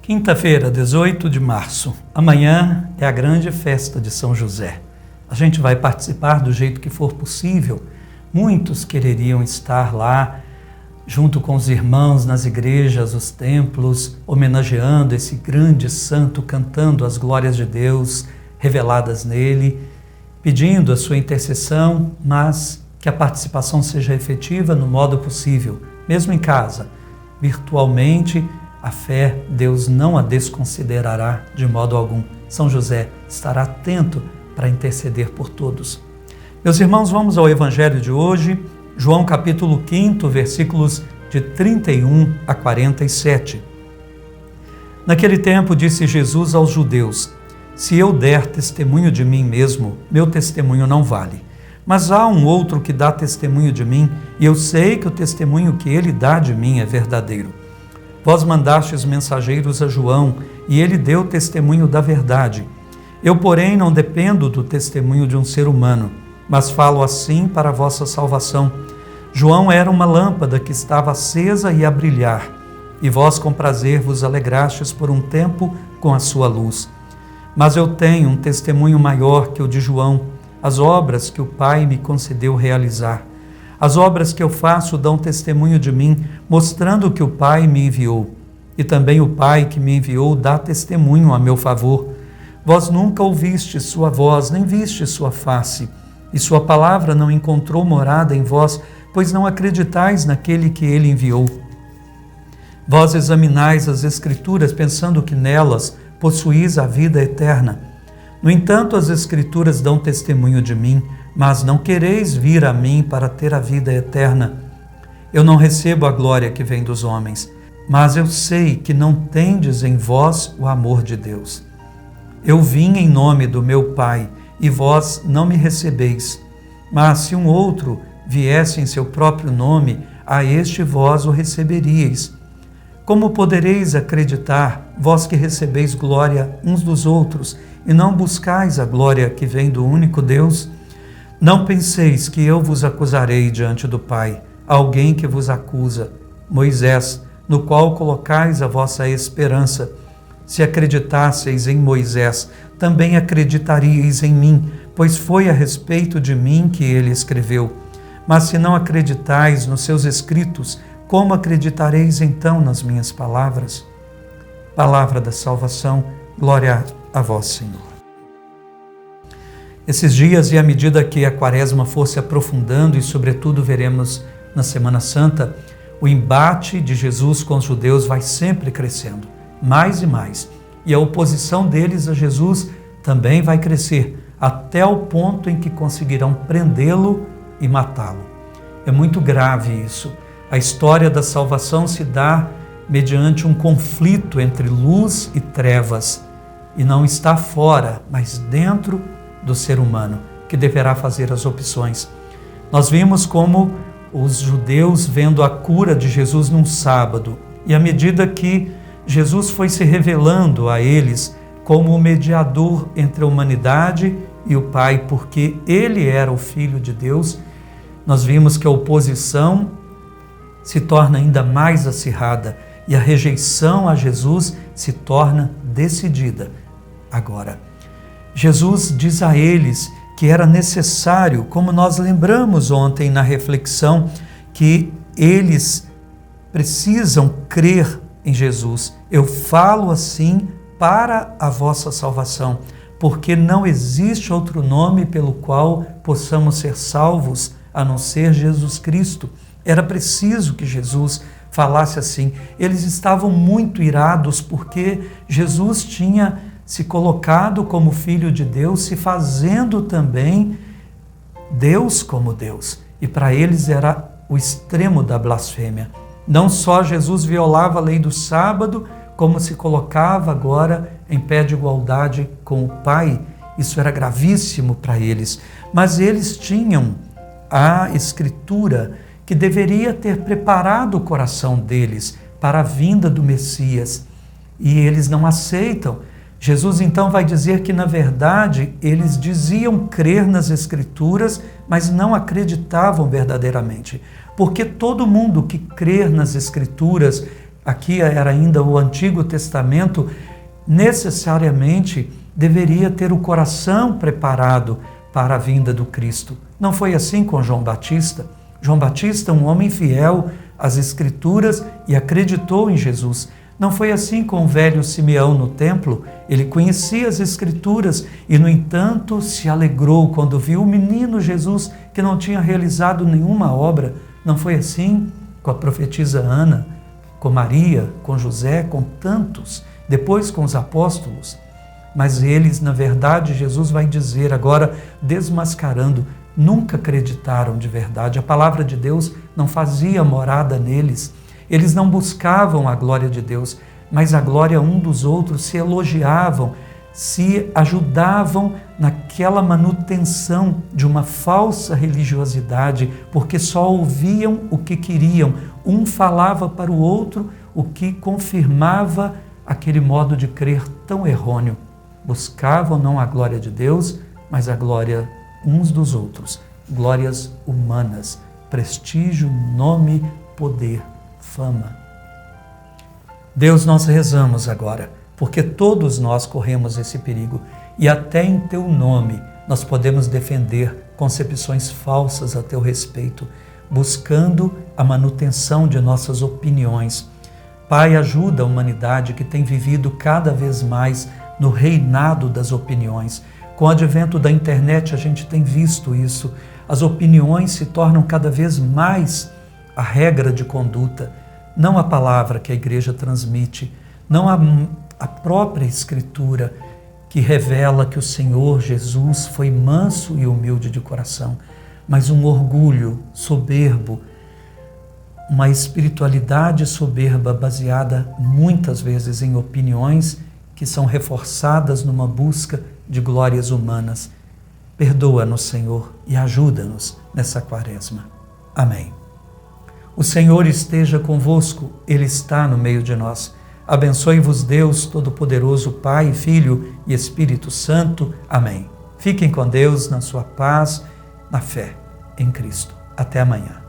Quinta-feira, 18 de março. Amanhã é a grande festa de São José. A gente vai participar do jeito que for possível. Muitos quereriam estar lá, junto com os irmãos nas igrejas, os templos, homenageando esse grande santo, cantando as glórias de Deus reveladas nele, pedindo a sua intercessão, mas que a participação seja efetiva no modo possível, mesmo em casa, virtualmente. A fé, Deus não a desconsiderará de modo algum. São José estará atento para interceder por todos. Meus irmãos, vamos ao Evangelho de hoje, João capítulo 5, versículos de 31 a 47. Naquele tempo disse Jesus aos judeus: se eu der testemunho de mim mesmo, meu testemunho não vale. Mas há um outro que dá testemunho de mim, e eu sei que o testemunho que ele dá de mim é verdadeiro. Vós mandastes mensageiros a João, e ele deu testemunho da verdade. Eu, porém, não dependo do testemunho de um ser humano, mas falo assim para a vossa salvação. João era uma lâmpada que estava acesa e a brilhar, e vós com prazer vos alegrastes por um tempo com a sua luz. Mas eu tenho um testemunho maior que o de João, as obras que o Pai me concedeu realizar. As obras que eu faço dão testemunho de mim, mostrando que o Pai me enviou. E também o Pai que me enviou dá testemunho a meu favor. Vós nunca ouvistes sua voz, nem vistes sua face, e sua palavra não encontrou morada em vós, pois não acreditais naquele que ele enviou. Vós examinais as Escrituras, pensando que nelas possuís a vida eterna. No entanto, as Escrituras dão testemunho de mim, mas não quereis vir a mim para ter a vida eterna. Eu não recebo a glória que vem dos homens, mas eu sei que não tendes em vós o amor de Deus. Eu vim em nome do meu Pai, e vós não me recebeis. Mas se um outro viesse em seu próprio nome, a este vós o receberíeis. Como podereis acreditar, vós que recebeis glória uns dos outros, e não buscais a glória que vem do único Deus? Não penseis que eu vos acusarei diante do Pai, alguém que vos acusa, Moisés, no qual colocais a vossa esperança. Se acreditasseis em Moisés, também acreditaríeis em mim, pois foi a respeito de mim que ele escreveu. Mas se não acreditais nos seus escritos, como acreditareis então nas minhas palavras? Palavra da salvação, glória a vós, Senhor. Esses dias, e à medida que a Quaresma for se aprofundando, e sobretudo veremos na Semana Santa, o embate de Jesus com os judeus vai sempre crescendo, mais e mais. E a oposição deles a Jesus também vai crescer, até o ponto em que conseguirão prendê-lo e matá-lo. É muito grave isso. A história da salvação se dá mediante um conflito entre luz e trevas, e não está fora, mas dentro do ser humano, que deverá fazer as opções. Nós vimos como os judeus vendo a cura de Jesus num sábado, e à medida que Jesus foi se revelando a eles como o mediador entre a humanidade e o Pai, porque ele era o Filho de Deus, nós vimos que a oposição se torna ainda mais acirrada e a rejeição a Jesus se torna decidida. Agora, Jesus diz a eles que era necessário, como nós lembramos ontem na reflexão, que eles precisam crer em Jesus. Eu falo assim para a vossa salvação, porque não existe outro nome pelo qual possamos ser salvos a não ser Jesus Cristo. Era preciso que Jesus falasse assim. Eles estavam muito irados porque Jesus tinha se colocado como Filho de Deus, se fazendo também Deus como Deus. E para eles era o extremo da blasfêmia. Não só Jesus violava a lei do sábado, como se colocava agora em pé de igualdade com o Pai. Isso era gravíssimo para eles. Mas eles tinham a Escritura que deveria ter preparado o coração deles para a vinda do Messias. E eles não aceitam. Jesus então vai dizer que, na verdade, eles diziam crer nas Escrituras, mas não acreditavam verdadeiramente. Porque todo mundo que crer nas Escrituras, aqui era ainda o Antigo Testamento, necessariamente deveria ter o coração preparado para a vinda do Cristo. Não foi assim com João Batista. João Batista, um homem fiel às Escrituras e acreditou em Jesus. Não foi assim com o velho Simeão no templo. Ele conhecia as Escrituras e, no entanto, se alegrou quando viu o menino Jesus que não tinha realizado nenhuma obra. Não foi assim com a profetisa Ana, com Maria, com José, com tantos, depois com os apóstolos. Mas eles, na verdade, Jesus vai dizer agora, desmascarando, nunca acreditaram de verdade. A palavra de Deus não fazia morada neles. Eles não buscavam a glória de Deus, mas a glória um dos outros, se elogiavam, se ajudavam naquela manutenção de uma falsa religiosidade, porque só ouviam o que queriam. Um falava para o outro o que confirmava aquele modo de crer tão errôneo. Buscavam não a glória de Deus, mas a glória uns dos outros. Glórias humanas, prestígio, nome, poder, fama. Deus, nós rezamos agora, porque todos nós corremos esse perigo e até em Teu nome nós podemos defender concepções falsas a Teu respeito, buscando a manutenção de nossas opiniões. Pai, ajuda a humanidade que tem vivido cada vez mais no reinado das opiniões. Com o advento da internet, a gente tem visto isso. As opiniões se tornam cada vez mais a regra de conduta, não a palavra que a igreja transmite, não a própria Escritura que revela que o Senhor Jesus foi manso e humilde de coração, mas um orgulho soberbo, uma espiritualidade soberba baseada muitas vezes em opiniões que são reforçadas numa busca de glórias humanas. Perdoa-nos, Senhor, e ajuda-nos nessa quaresma. Amém. O Senhor esteja convosco, Ele está no meio de nós. Abençoe-vos Deus Todo-Poderoso, Pai, Filho e Espírito Santo. Amém. Fiquem com Deus na sua paz, na fé em Cristo. Até amanhã.